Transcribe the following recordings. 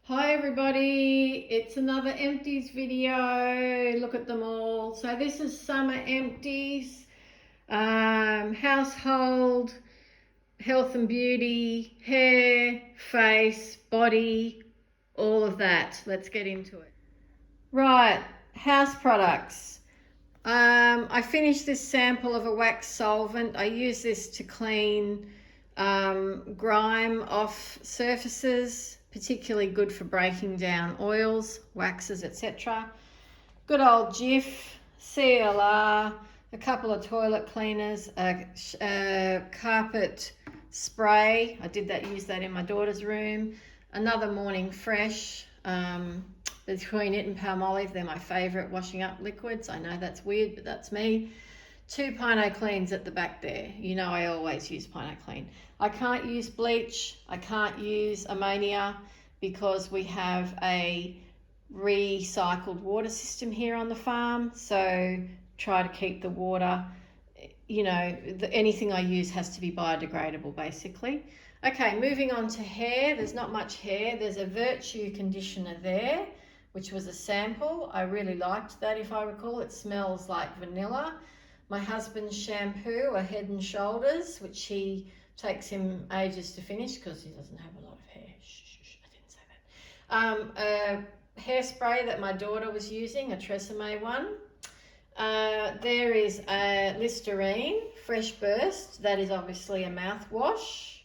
Hi everybody, it's another empties video. Look at them all. So this is summer empties, household, health and beauty, hair, face, body, all of that. Let's get into it. Right, house products. I finished this sample of a wax solvent. I use this to clean grime off surfaces, particularly good for breaking down oils, waxes, etc. Good old Jif, CLR, a couple of toilet cleaners, a carpet spray. I use that in my daughter's room. Another Morning Fresh. Between it and Palmolive, they're my favourite washing up liquids. I know that's weird, but that's me. 2 Pino Cleans at the back there. You know I always use Pino Clean. I can't use bleach. I can't use ammonia because we have a recycled water system here on the farm. So try to keep the water, anything I use has to be biodegradable basically. Okay, moving on to hair. There's not much hair. There's a Virtue conditioner there, which was a sample. I really liked that, if I recall. It smells like vanilla. My husband's shampoo, a Head and Shoulders, which takes him ages to finish because he doesn't have a lot of hair. I didn't say that. A hairspray that my daughter was using, a Tresemme one. There is a Listerine Fresh Burst. That is obviously a mouthwash.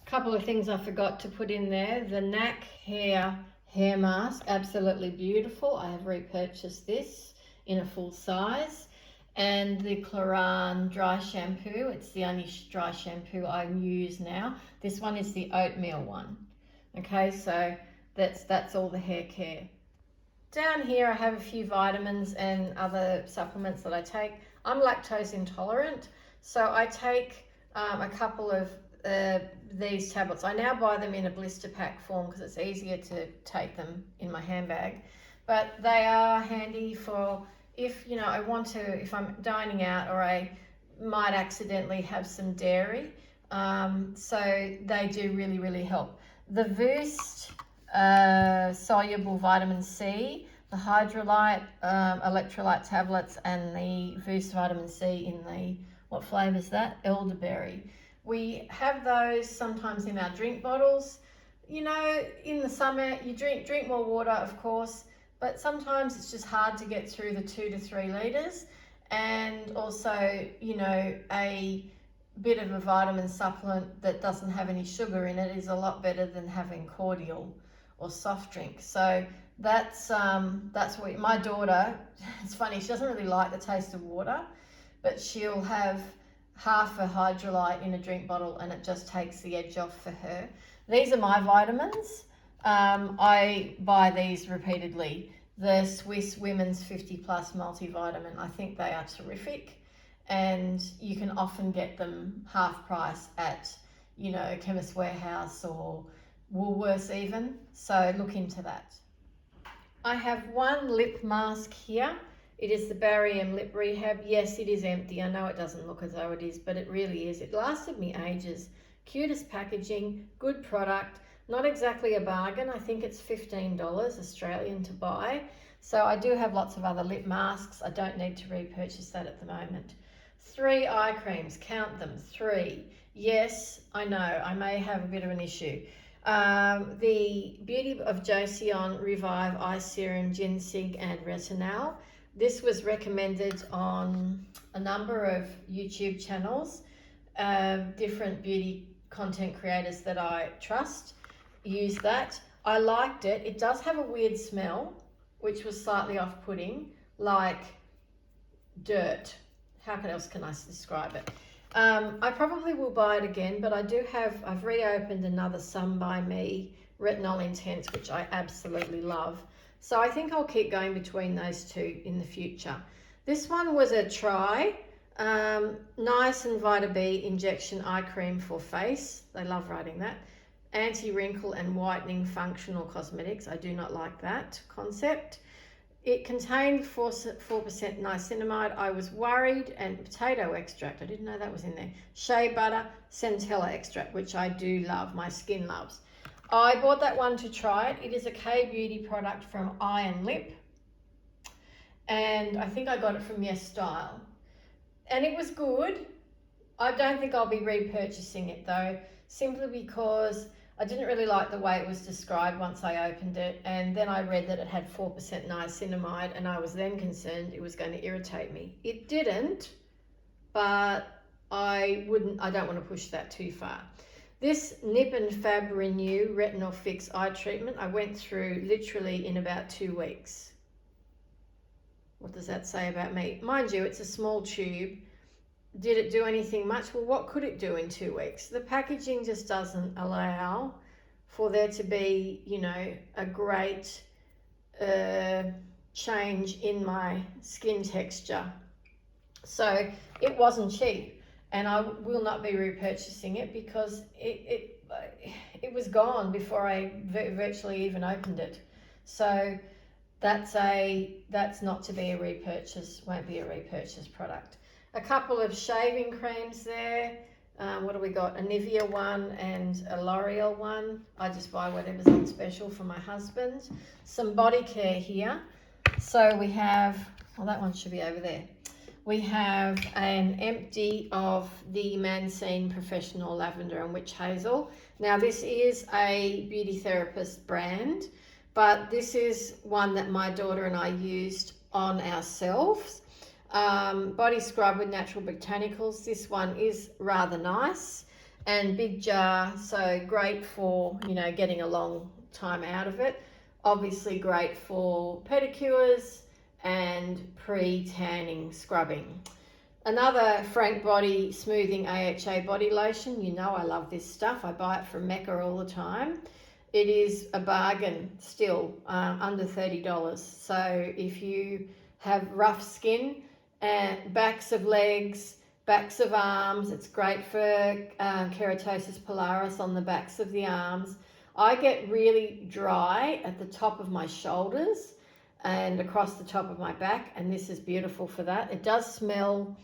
Couple of things I forgot to put in there. The NAC hair mask, absolutely beautiful. I have repurchased this in a full size. And the Cloran dry shampoo. It's the only dry shampoo I use now. This one is the oatmeal one. Okay, so that's all the hair care. Down here I have a few vitamins and other supplements that I take. I'm lactose intolerant, so I take a couple of these tablets. I now buy them in a blister pack form because it's easier to take them in my handbag, but they are handy for if if I'm dining out or I might accidentally have some dairy. So they do really help. The Boost soluble vitamin C, the Hydrolyte electrolyte tablets, and the Boost vitamin C in the, what flavour is that? Elderberry. We have those sometimes in our drink bottles. In the summer you drink more water, of course, but sometimes it's just hard to get through the 2 to 3 litres. And also, a bit of a vitamin supplement that doesn't have any sugar in it is a lot better than having cordial or soft drink. So that's what my daughter, it's funny, she doesn't really like the taste of water, but she'll have half a Hydrolyte in a drink bottle and it just takes the edge off for her. These are my vitamins. I buy these repeatedly. The Swiss Women's 50 Plus multivitamin, I think they are terrific, and you can often get them half price at Chemist Warehouse or Woolworths even, so look into that. I have one lip mask here. It is the Barium Lip Rehab. Yes, it is empty. I know it doesn't look as though it is, but it really is. It lasted me ages. Cutest packaging, good product. Not exactly a bargain. I think it's $15 Australian to buy. So I do have lots of other lip masks. I don't need to repurchase that at the moment. 3 eye creams. Count them. 3. Yes, I know. I may have a bit of an issue. The Beauty of Joseon Revive Eye Serum, Ginseng and Retinol. This was recommended on a number of YouTube channels, different beauty content creators that I trust use that. I liked it. It does have a weird smell, which was slightly off-putting, like dirt. How else can I describe it? I probably will buy it again, but I've reopened another Some by Me Retinol Intense, which I absolutely love. So I think I'll keep going between those two in the future. This one was a try. Nice and Vita B injection eye cream for face. They love writing that. Anti-wrinkle and whitening functional cosmetics. I do not like that concept. It contained 4% niacinamide. I was worried, and potato extract. I didn't know that was in there. Shea butter, centella extract, which I do love. My skin loves. I bought that one to try it. It is a K-Beauty product from Eye and Lip. And I think I got it from Yes Style. And it was good. I don't think I'll be repurchasing it though, simply because I didn't really like the way it was described once I opened it, and then I read that it had 4% niacinamide, and I was then concerned it was going to irritate me. It didn't, but I don't want to push that too far. This Nip and Fab Renew Retinol Fix eye treatment I went through literally in about 2 weeks. What does that say about me? Mind you, it's a small tube. Did it do anything much? Well, what could it do in 2 weeks? The packaging just doesn't allow for there to be, you know, a great change in my skin texture. So it wasn't cheap, and I will not be repurchasing it because it was gone before I virtually even opened it. So that's not to be a repurchase, won't be a repurchase product. A couple of shaving creams there. What do we got? A Nivea one and a L'Oreal one. I just buy whatever's on special for my husband. Some body care here. So we have, well, that one should be over there. We have an empty of the Mancine Professional Lavender and Witch Hazel. Now this is a beauty therapist brand, but this is one that my daughter and I used on ourselves. Body scrub with natural botanicals. This one is rather nice and big jar, so great for, you know, getting a long time out of it. Obviously great for pedicures and pre-tanning scrubbing. Another Frank Body Smoothing AHA body lotion. You know I love this stuff. I buy it from Mecca all the time. It is a bargain still, under $30. So if you have rough skin, and backs of legs, backs of arms, it's great for keratosis pilaris on the backs of the arms. I get really dry at the top of my shoulders and across the top of my back, and this is beautiful for that. It does smell,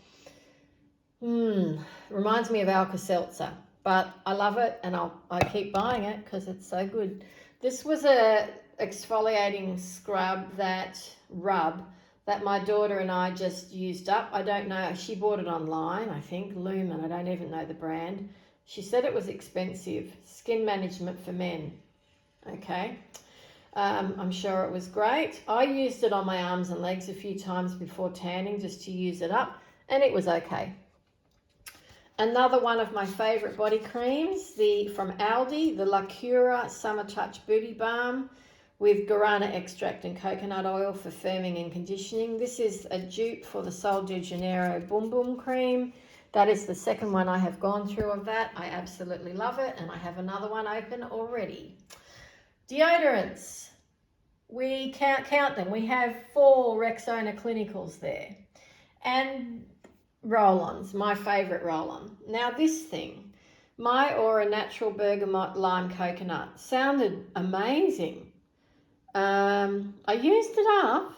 reminds me of Alka-Seltzer, but I love it, and I keep buying it because it's so good. This was a exfoliating scrub rub that my daughter and I just used up. I don't know, she bought it online, I think, Lumen, I don't even know the brand. She said it was expensive. Skin management for men, okay. I'm sure it was great. I used it on my arms and legs a few times before tanning just to use it up, and it was okay. Another one of my favorite body creams, from Aldi, the La Cura Summer Touch Booty Balm with guarana extract and coconut oil for firming and conditioning. This is a dupe for the Sol de Janeiro Boom Boom Cream. That is the second one I have gone through of that. I absolutely love it, and I have another one open already. Deodorants. We can't count them. We have 4 Rexona Clinicals there. And roll-ons, my favorite roll-on. Now this thing, My Aura Natural Bergamot Lime Coconut, sounded amazing. I used it up.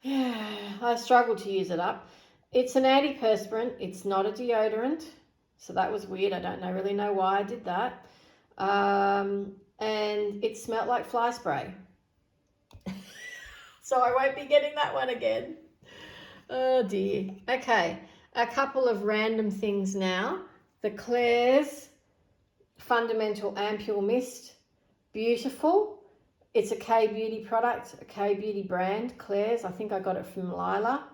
I struggled to use it up. It's an antiperspirant. It's not a deodorant. So that was weird. I don't really know why I did that. And it smelled like fly spray. So I won't be getting that one again. Oh dear. Okay. A couple of random things now. The Claire's Fundamental Ampule Mist. Beautiful. It's a K-Beauty product, a K-Beauty brand, Claire's. I think I got it from Lila.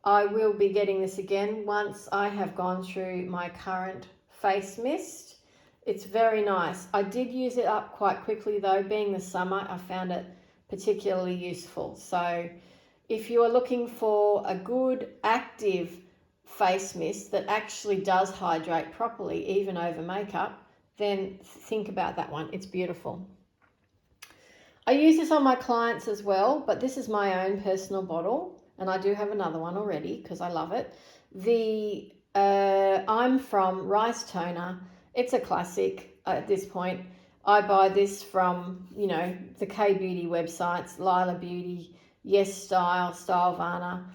I will be getting this again once I have gone through my current face mist. It's very nice. I did use it up quite quickly though. Being the summer, I found it particularly useful. So if you are looking for a good active face mist that actually does hydrate properly, even over makeup, then think about that one. It's beautiful. I use this on my clients as well, but this is my own personal bottle, and I do have another one already because I love it. The I'm From Rice Toner. It's a classic at this point. I buy this from, you know, the K-Beauty websites, Lila Beauty, Yes Style, Stylevana.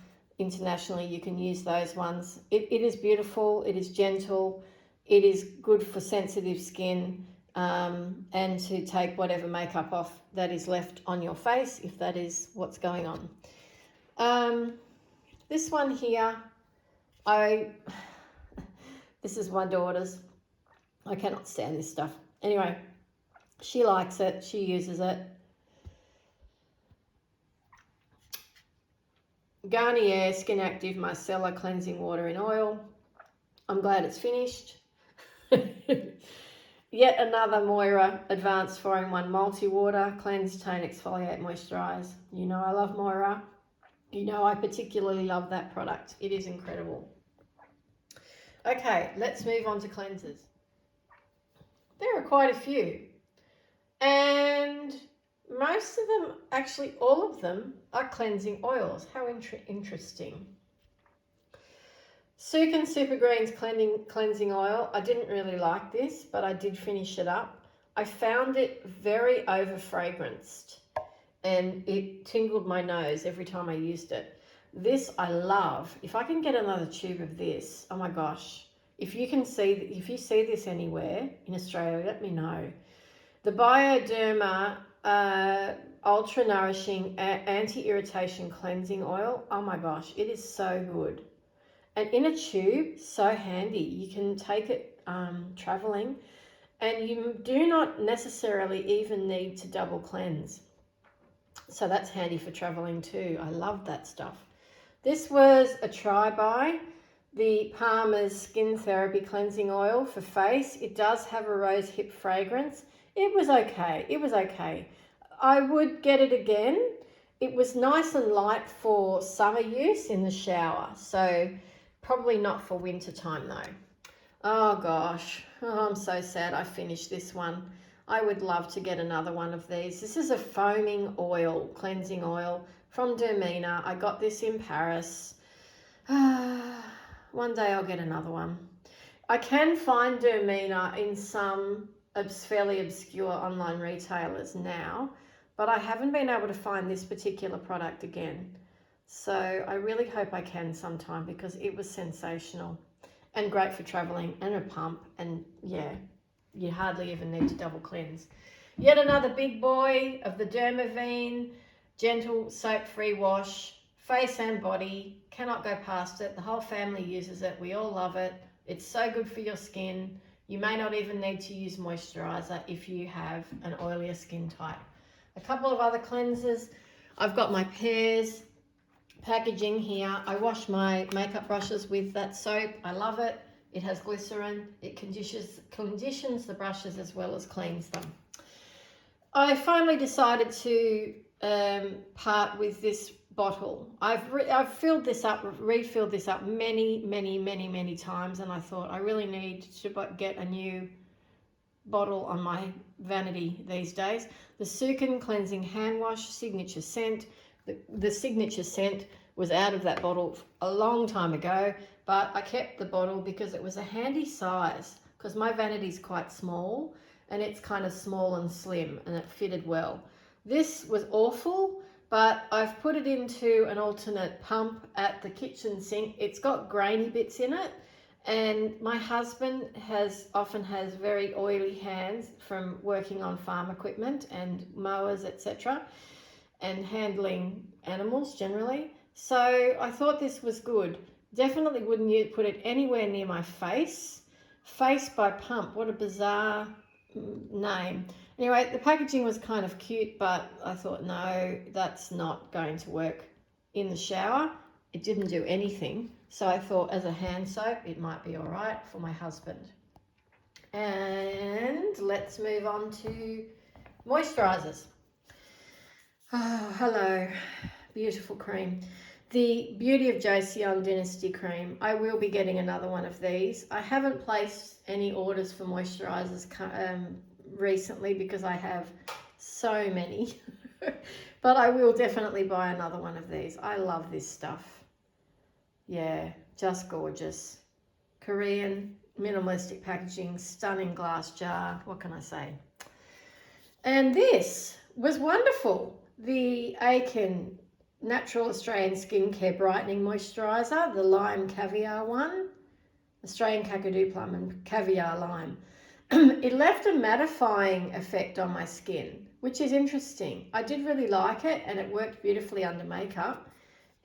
Internationally, you can use those ones. It is beautiful. It is gentle. It is good for sensitive skin. and to take whatever makeup off that is left on your face, if that is what's going on. This one here, this is my daughter's. I cannot stand this stuff. Anyway, she likes it. She uses it. Garnier Skin Active Micellar Cleansing Water in Oil. I'm glad it's finished. Yet another Moira Advanced 4-in-1 Multi-Water Cleanse, Tone, Exfoliate, Moisturise. You know I love Moira. You know I particularly love that product. It is incredible. Okay, let's move on to cleansers. There are quite a few. And most of them, actually all of them, are cleansing oils. How interesting. Sukin Super Greens cleansing oil. I didn't really like this, but I did finish it up. I found it very over fragranced and it tingled my nose every time I used it. This I love. If I can get another tube of this, oh my gosh. If you see this anywhere in Australia, let me know. The Bioderma Ultra Nourishing Anti-Irritation Cleansing Oil. Oh my gosh, it is so good. And in a tube, so handy. You can take it traveling and you do not necessarily even need to double cleanse. So that's handy for traveling too. I love that stuff. This was a try-buy. The Palmer's Skin Therapy Cleansing Oil for face. It does have a rose hip fragrance. It was okay. It was okay. I would get it again. It was nice and light for summer use in the shower. So probably not for winter time though. Oh gosh, I'm so sad I finished this one. I would love to get another one of these. This is a foaming oil, cleansing oil from Dermina. I got this in Paris. One day I'll get another one. I can find Dermina in some fairly obscure online retailers now, but I haven't been able to find this particular product again. So I really hope I can sometime because it was sensational and great for traveling and a pump. And yeah, you hardly even need to double cleanse. Yet another big boy of the Dermaveen Gentle Soap-Free Wash, face and body. Cannot go past it. The whole family uses it. We all love it. It's so good for your skin. You may not even need to use moisturizer if you have an oilier skin type. A couple of other cleansers. I've got my Pears packaging here. I wash my makeup brushes with that soap. I love it. It has glycerin. It conditions the brushes as well as cleans them. I finally decided to part with this bottle. I've refilled this up many times, and I thought I really need to get a new bottle on my vanity these days. The Sukin Cleansing Hand Wash Signature Scent. The signature scent was out of that bottle a long time ago, but I kept the bottle because it was a handy size, because my vanity's quite small and it's kind of small and slim and it fitted well. This was awful, but I've put it into an alternate pump at the kitchen sink. It's got grainy bits in it, and my husband often has very oily hands from working on farm equipment and mowers, etc., and handling animals generally. So I thought this was good. Definitely wouldn't put it anywhere near my face. Face by Pump, what a bizarre name. Anyway, the packaging was kind of cute, but I thought, no, that's not going to work in the shower. It didn't do anything. So I thought as a hand soap, it might be all right for my husband. And let's move on to moisturizers. Oh, hello, beautiful cream. The Beauty of Joseon Dynasty Cream. I will be getting another one of these. I haven't placed any orders for moisturizers recently because I have so many. But I will definitely buy another one of these. I love this stuff. Yeah, just gorgeous. Korean, minimalistic packaging, stunning glass jar. What can I say? And this was wonderful. The Aiken Natural Australian Skincare Brightening Moisturiser, the Lime Caviar one. Australian Kakadu Plum and Caviar Lime. It left a mattifying effect on my skin, which is interesting. I did really like it and it worked beautifully under makeup.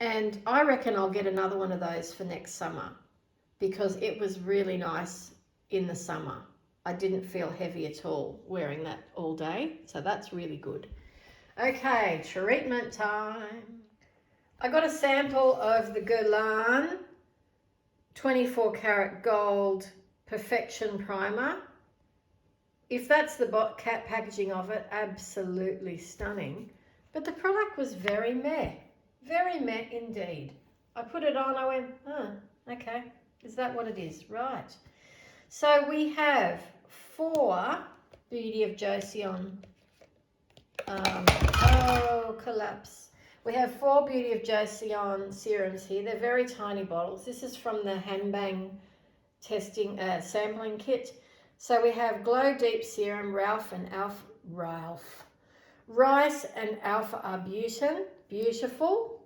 And I reckon I'll get another one of those for next summer because it was really nice in the summer. I didn't feel heavy at all wearing that all day. So that's really good. Okay, treatment time. I got a sample of the Guerlain 24 karat gold perfection primer. If that's the packaging of it, absolutely stunning. But the product was very meh indeed. I put it on, I went, oh, okay, is that what it is? Right. So we have 4 Beauty of Joseon, collapse. We have 4 Beauty of Joseon serums here. They're very tiny bottles. This is from the Hanbang testing sampling kit. So we have Glow Deep Serum, Rice and Alpha Arbutin, beautiful.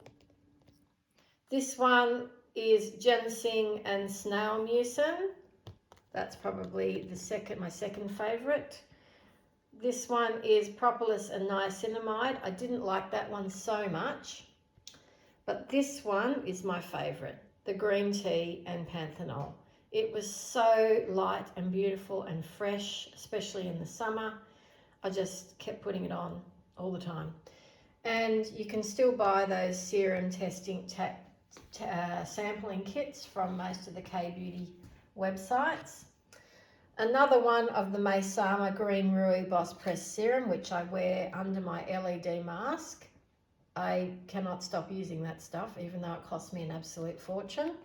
This one is Ginseng and Snail Mucin. That's probably my second favourite. This one is Propolis and Niacinamide. I didn't like that one so much, but this one is my favourite, the green tea and panthenol. It was so light and beautiful and fresh, especially in the summer. I just kept putting it on all the time. And you can still buy those serum testing sampling kits from most of the K-Beauty websites. Another one of the Maysama Green Rui Boss Press Serum, which I wear under my LED mask. I cannot stop using that stuff, even though it costs me an absolute fortune.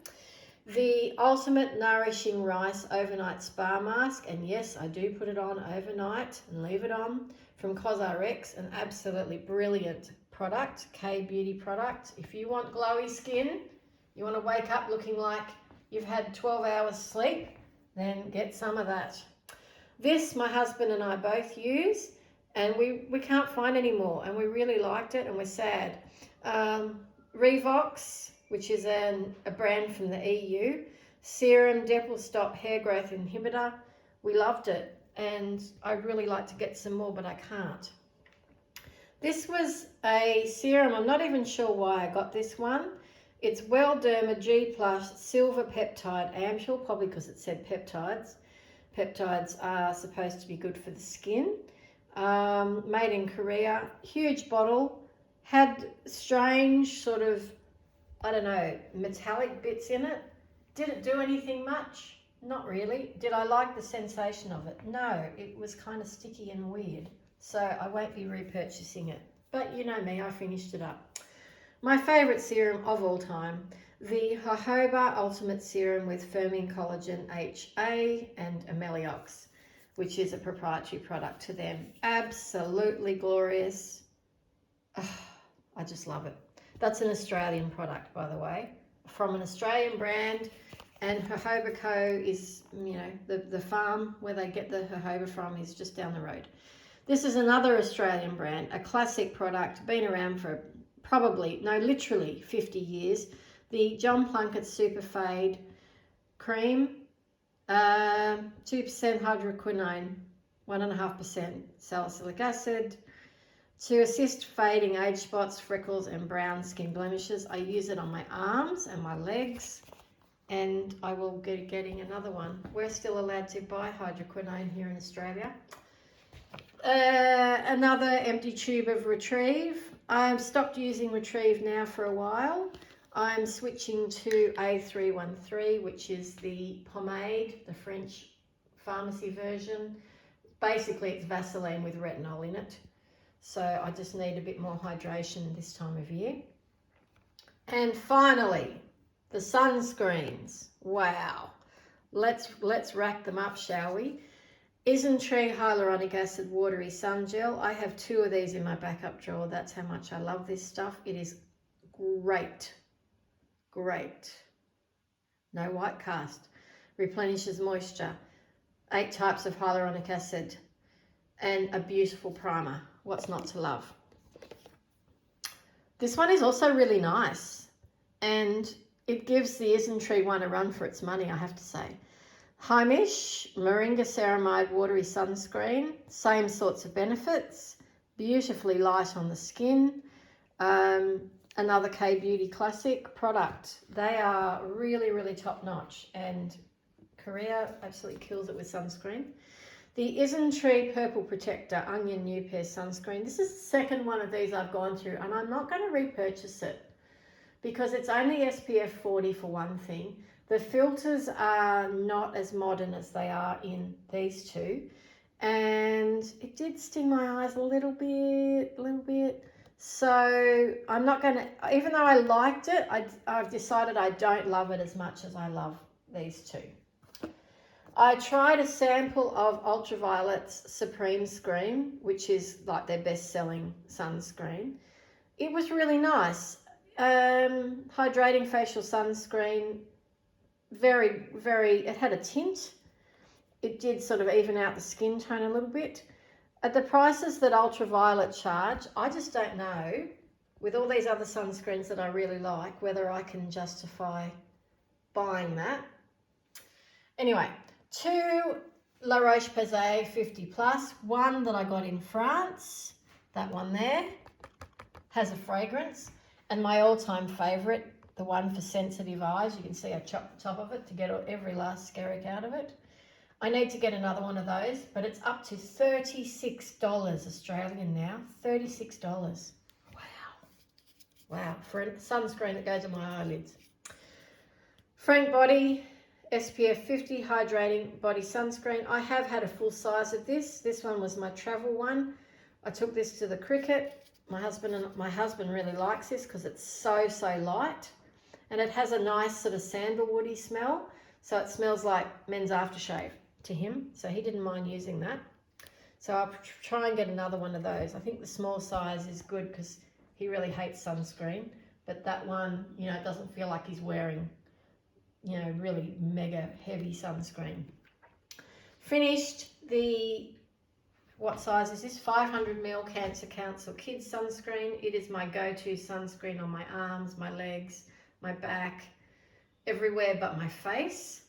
The Ultimate Nourishing Rice Overnight Spa Mask, and yes, I do put it on overnight and leave it on, from CosRx, an absolutely brilliant product, K-Beauty product. If you want glowy skin, you want to wake up looking like you've had 12 hours sleep, then get some of that. This, my husband and I both use, and we can't find any more, and we really liked it, and we're sad. Revox, which is a brand from the EU, Serum Depil Stop Hair Growth Inhibitor. We loved it, and I'd really like to get some more, but I can't. This was a serum. I'm not even sure why I got this one. It's Welderma G Plus Silver Peptide Ampule, probably because it said peptides. Peptides are supposed to be good for the skin. Made in Korea. Huge bottle. Had strange sort of, I don't know, metallic bits in it. Did it do anything much? Not really. Did I like the sensation of it? No, it was kind of sticky and weird. So I won't be repurchasing it. But you know me, I finished it up. My favourite serum of all time, the Jojoba Ultimate Serum with Firming Collagen HA and Ameliox, which is a proprietary product to them. Absolutely glorious. Oh, I just love it. That's an Australian product, by the way, from an Australian brand. And Jojoba Co. is, you know, the farm where they get the jojoba from is just down the road. This is another Australian brand, a classic product, been around for literally 50 years. The John Plunkett Super Fade Cream, 2% hydroquinone, 1.5% salicylic acid, to assist fading age spots, freckles and brown skin blemishes. I use it on my arms and my legs, and I will be getting another one. We're still allowed to buy hydroquinone here in Australia. Another empty tube of Retrieve. I've stopped using Retrieve now for a while. I'm switching to A313, which is the pomade, the French pharmacy version. Basically, it's Vaseline with retinol in it. So I just need a bit more hydration this time of year. And finally, the sunscreens. Wow. Let's rack them up, shall we? Isntree Hyaluronic Acid Watery Sun Gel. I have 2 of these in my backup drawer. That's how much I love this stuff. It is great. Great. No white cast. Replenishes moisture. 8 types of hyaluronic acid. And a beautiful primer. What's not to love? This one is also really nice. And it gives the Isntree one a run for its money, I have to say. Heimish Moringa Ceramide Watery Sunscreen. Same sorts of benefits. Beautifully light on the skin. Another K-Beauty Classic product. They are really, really top notch, and Korea absolutely kills it with sunscreen. The Isntree Purple Protector Onion New Pair Sunscreen. This is the second one of these I've gone through, and I'm not going to repurchase it because it's only SPF 40 for one thing. The filters are not as modern as they are in these two, and it did sting my eyes a little bit. So I'm not going to, even though I liked it, I've decided I don't love it as much as I love these two. I tried a sample of Ultraviolet's Supreme Screen, which is like their best-selling sunscreen. It was really nice. Hydrating facial sunscreen, very, very, it had a tint. It did sort of even out the skin tone a little bit. At the prices that Ultraviolet charge, I just don't know, with all these other sunscreens that I really like, whether I can justify buying that. Anyway, 2 La Roche-Posay 50 plus, one that I got in France, that one there, has a fragrance, and my all-time favourite, the one for sensitive eyes. You can see I chopped the top of it to get every last skerrick out of it. I need to get another one of those, but it's up to $36 Australian now. $36. Wow. Wow, for a sunscreen that goes on my eyelids. Frank Body SPF 50 Hydrating Body Sunscreen. I have had a full size of this. This one was my travel one. I took this to the cricket. My husband really likes this because it's so light. And it has a nice sort of sandalwoody smell. So it smells like men's aftershave to him, so he didn't mind using that. So I'll try and get another one of those. I think the small size is good because he really hates sunscreen, but that one, you know, it doesn't feel like he's wearing, you know, really mega heavy sunscreen. Finished the, what size is this? 500ml Cancer Council Kids Sunscreen. It is my go-to sunscreen on my arms, my legs, my back, everywhere but my face.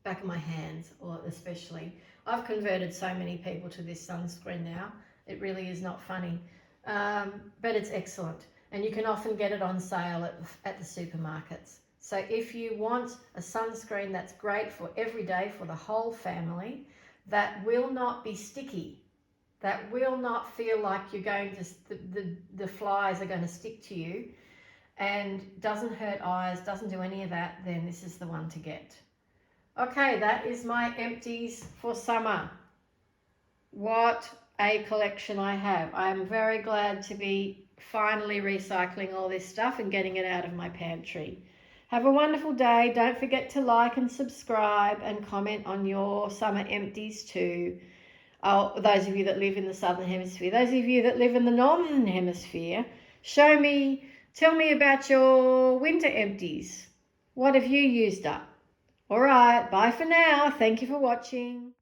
Back of my hands, or especially. I've converted so many people to this sunscreen now. It really is not funny, but it's excellent, and you can often get it on sale at the supermarkets. So if you want a sunscreen that's great for every day for the whole family, that will not be sticky, that will not feel like you're going to, the flies are going to stick to you, and doesn't hurt eyes, doesn't do any of that, then this is the one to get. Okay, that is my empties for summer. What a collection I have. I am very glad to be finally recycling all this stuff and getting it out of my pantry. Have a wonderful day. Don't forget to like and subscribe and comment on your summer empties too. Oh, those of you that live in the Southern Hemisphere. Those of you that live in the Northern Hemisphere, tell me about your winter empties. What have you used up? All right, bye for now. Thank you for watching.